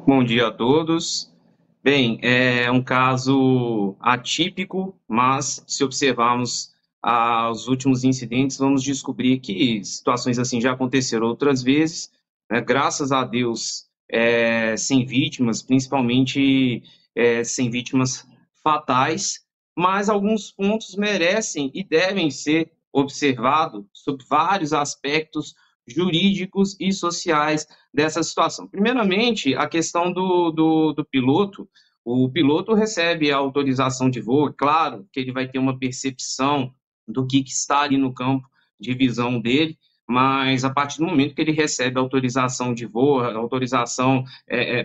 Bom dia a todos. Bem, é um caso atípico, mas se observarmos os últimos incidentes, vamos descobrir que situações assim já aconteceram outras vezes, né? Graças a Deus, sem vítimas, principalmente sem vítimas fatais, mas alguns pontos merecem e devem ser observados sob vários aspectos jurídicos e sociais dessa situação. Primeiramente, a questão do piloto. O piloto recebe a autorização de voo, é claro que ele vai ter uma percepção do que está ali no campo de visão dele, mas a partir do momento que ele recebe a autorização de voo, a autorização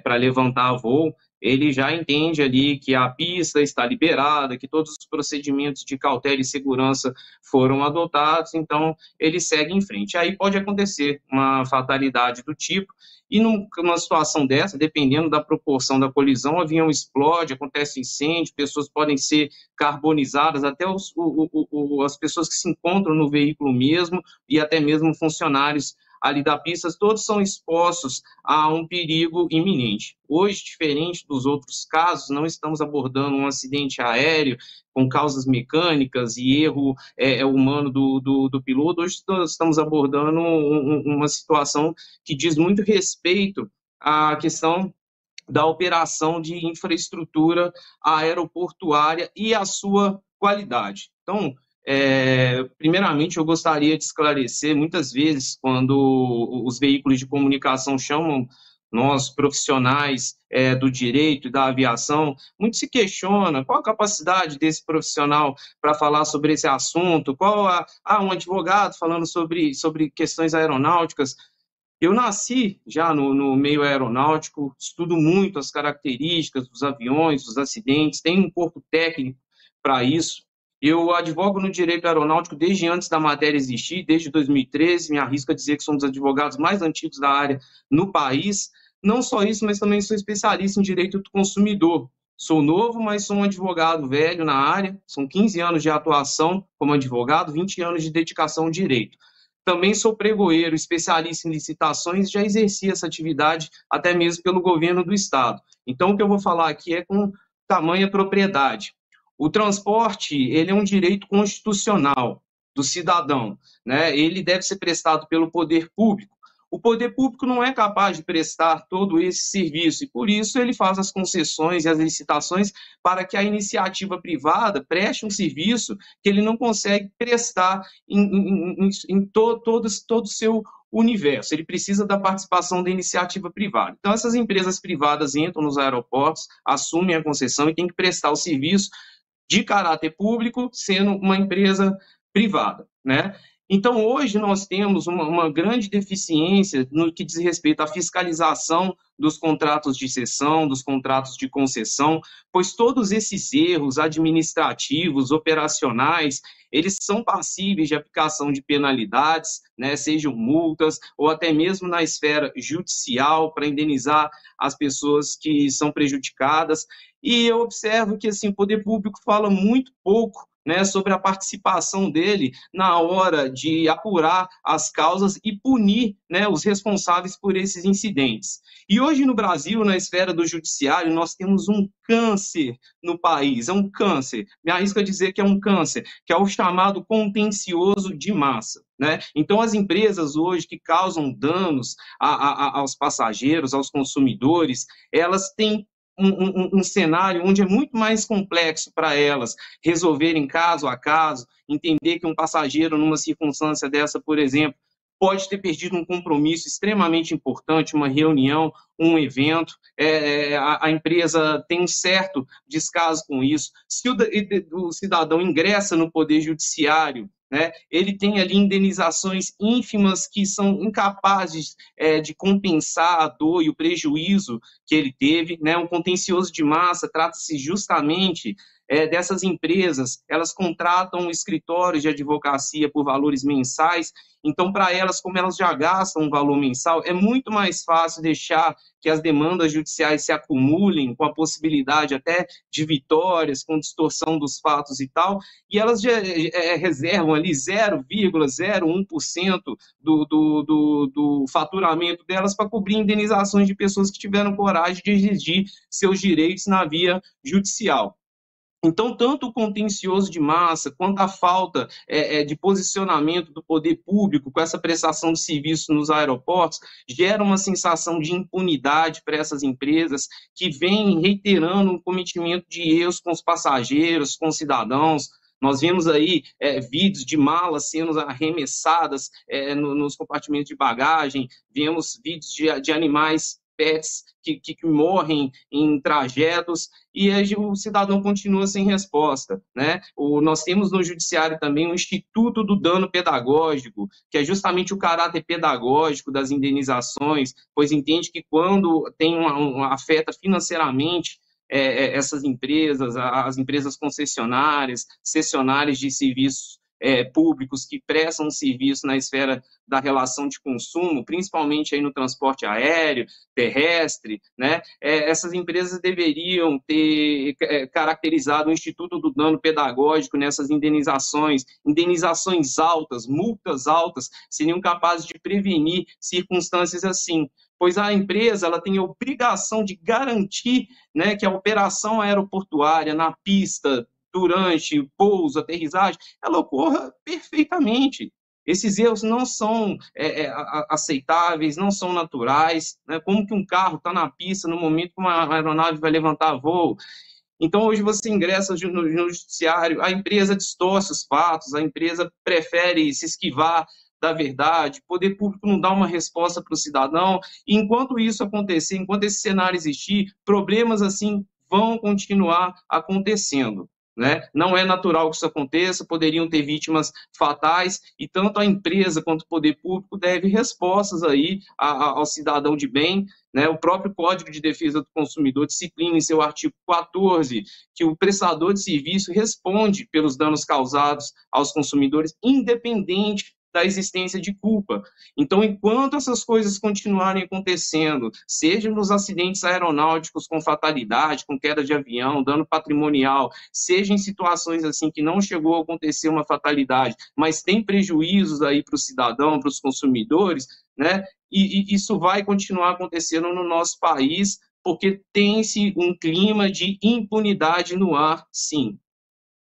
para levantar voo, ele já entende ali que a pista está liberada, que todos os procedimentos de cautela e segurança foram adotados, então ele segue em frente. Aí pode acontecer uma fatalidade do tipo, e numa situação dessa, dependendo da proporção da colisão, o avião explode, acontece incêndio, pessoas podem ser carbonizadas, até as pessoas que se encontram no veículo mesmo, e até mesmo funcionários ali da pista, todos são expostos a um perigo iminente. Hoje, diferente dos outros casos, não estamos abordando um acidente aéreo com causas mecânicas e erro humano do piloto. Hoje estamos abordando uma situação que diz muito respeito à questão da operação de infraestrutura aeroportuária e a sua qualidade. Então, primeiramente, eu gostaria de esclarecer, muitas vezes, quando os veículos de comunicação chamam nós, profissionais do direito e da aviação, muito se questiona qual a capacidade desse profissional para falar sobre esse assunto, um advogado falando sobre questões aeronáuticas. Eu nasci já no meio aeronáutico, estudo muito as características dos aviões, dos acidentes, tenho um corpo técnico para isso. Eu advogo no direito aeronáutico desde antes da matéria existir, desde 2013, me arrisco a dizer que sou um dos advogados mais antigos da área no país. Não só isso, mas também sou especialista em direito do consumidor. Sou novo, mas sou um advogado velho na área, são 15 anos de atuação como advogado, 20 anos de dedicação ao direito. Também sou pregoeiro, especialista em licitações, já exerci essa atividade até mesmo pelo governo do Estado. Então, o que eu vou falar aqui é com tamanha propriedade. O transporte, ele é um direito constitucional do cidadão, né? Ele deve ser prestado pelo poder público. O poder público não é capaz de prestar todo esse serviço e, por isso, ele faz as concessões e as licitações para que a iniciativa privada preste um serviço que ele não consegue prestar em todo o seu universo. Ele precisa da participação da iniciativa privada. Então, essas empresas privadas entram nos aeroportos, assumem a concessão e têm que prestar o serviço de caráter público, sendo uma empresa privada, né? Então, hoje nós temos uma grande deficiência no que diz respeito à fiscalização dos contratos de cessão, dos contratos de concessão, pois todos esses erros administrativos, operacionais, eles são passíveis de aplicação de penalidades, né, sejam multas, ou até mesmo na esfera judicial, para indenizar as pessoas que são prejudicadas. E eu observo que assim, o poder público fala muito pouco, né, sobre a participação dele na hora de apurar as causas e punir, né, os responsáveis por esses incidentes. E hoje no Brasil, na esfera do judiciário, nós temos um câncer no país, é um câncer, me arrisco a dizer que é um câncer, que é o chamado contencioso de massa, né? Então, as empresas hoje que causam danos aos passageiros, aos consumidores, elas têm um cenário onde é muito mais complexo para elas resolverem caso a caso, entender que um passageiro, numa circunstância dessa, por exemplo, pode ter perdido um compromisso extremamente importante, uma reunião, um evento, a empresa tem um certo descaso com isso. Se o cidadão ingressa no Poder Judiciário, né, ele tem ali indenizações ínfimas que são incapazes de compensar a dor e o prejuízo que ele teve, né? Um contencioso de massa trata-se justamente dessas empresas, elas contratam escritórios de advocacia por valores mensais, então, para elas, como elas já gastam um valor mensal, é muito mais fácil deixar que as demandas judiciais se acumulem, com a possibilidade até de vitórias, com distorção dos fatos e tal, e elas já, reservam ali 0,01% do faturamento delas para cobrir indenizações de pessoas que tiveram coragem de exigir seus direitos na via judicial. Então, tanto o contencioso de massa, quanto a falta de posicionamento do poder público com essa prestação de serviço nos aeroportos, gera uma sensação de impunidade para essas empresas que vêm reiterando um cometimento de erros com os passageiros, com os cidadãos. Nós vemos aí vídeos de malas sendo arremessadas nos compartimentos de bagagem, vemos vídeos de animais pets que morrem em trajetos, e aí o cidadão continua sem resposta, né? Nós temos no judiciário também o Instituto do Dano Pedagógico, que é justamente o caráter pedagógico das indenizações, pois entende que quando afeta financeiramente essas empresas, as empresas concessionárias, cessionárias de serviços públicos que prestam serviço na esfera da relação de consumo, principalmente aí no transporte aéreo, terrestre, né? Essas empresas deveriam ter caracterizado o Instituto do Dano Pedagógico nessas indenizações altas, multas altas, seriam capazes de prevenir circunstâncias assim, pois a empresa ela tem a obrigação de garantir, né, que a operação aeroportuária na pista, durante pouso, aterrissagem, ela ocorra perfeitamente. Esses erros não são aceitáveis, não são naturais, né? Como que um carro está na pista no momento que uma aeronave vai levantar voo? Então, hoje você ingressa no judiciário, a empresa distorce os fatos, a empresa prefere se esquivar da verdade, o poder público não dá uma resposta para o cidadão, e enquanto isso acontecer, enquanto esse cenário existir, problemas assim vão continuar acontecendo. Né? Não é natural que isso aconteça, poderiam ter vítimas fatais, e tanto a empresa quanto o poder público devem respostas aí ao cidadão de bem, né? O próprio Código de Defesa do Consumidor disciplina em seu artigo 14 que o prestador de serviço responde pelos danos causados aos consumidores, independente da existência de culpa. Então, enquanto essas coisas continuarem acontecendo, seja nos acidentes aeronáuticos com fatalidade, com queda de avião, dano patrimonial, seja em situações assim que não chegou a acontecer uma fatalidade, mas tem prejuízos aí para o cidadão, para os consumidores, né? E isso vai continuar acontecendo no nosso país, porque tem-se um clima de impunidade no ar, sim.